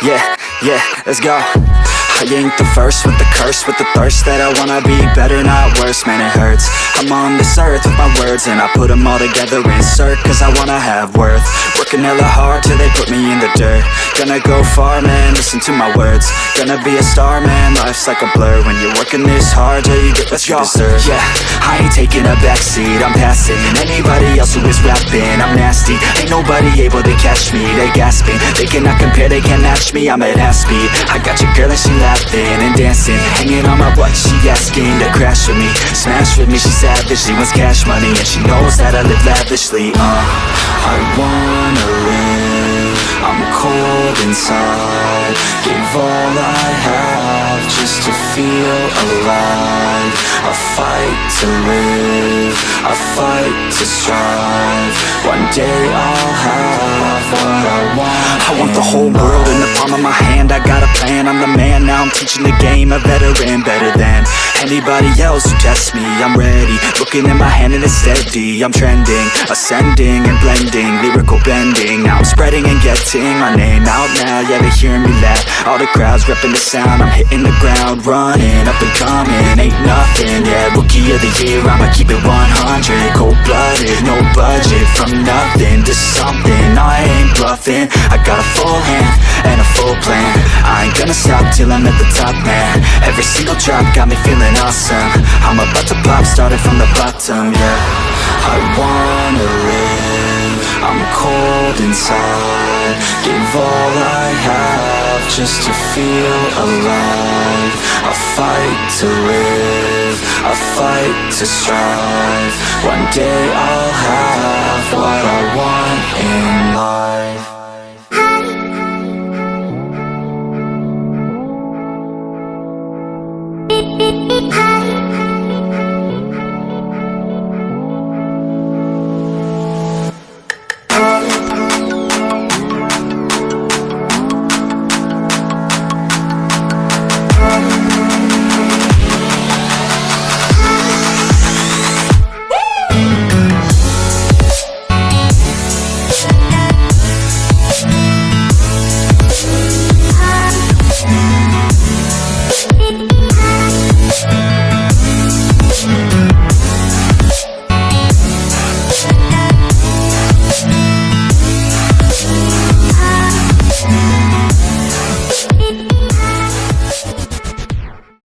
yeah, let's go. I ain't the first with the curse, with the thirst that I wanna be better, not worse, man it hurts. I'm on this earth with my words and I put them all together, insert, cause I wanna have worth. Working hella hard till they put me in the dirt. Gonna go far, man, listen to my words. Gonna be a star, man, life's like a blur. When you're working this hard till you get what you deserve. Yeah, I ain't taking a backseat, I'm passing anybody else who is rapping. I'm nasty, ain't nobody able to catch me. They gasping, they cannot compare, they can't match me. I'm at half speed, I got your girl and she laughing and dancing, hanging on my butt, she asking to crash with me, smash with me. She savage, she wants cash money and she knows that I live lavishly. I wanna live, I'm cold inside. Gave all I have just to feel alive. I fight to live, I fight to strive. One day I'll have what I want. I want the whole world in the palm of my hand. I got a plan, I'm the man. Now I'm teaching the game, a veteran, better than anybody else who tests me. I'm ready, looking in my hand and it's steady. I'm trending, ascending and blending, lyrical bending. Now I'm spreading and getting my name out now. Yeah, they hearing me laugh, all the crowds repping the sound. I'm hitting the ground, running, up and coming, ain't nothing. Yeah, rookie of the year, I'ma keep it 100. Cold-blooded, no budget, from nothing to something. I ain't bluffing, I got a full hand and a full plan. I ain't gonna stop till I'm at the top, man. Every single drop got me feeling awesome. I'm about to pop, started from the bottom, yeah. I wanna live, I'm cold inside. Give all I have just to feel alive. I fight to live, I fight to strive. One day I'll have what I want in life.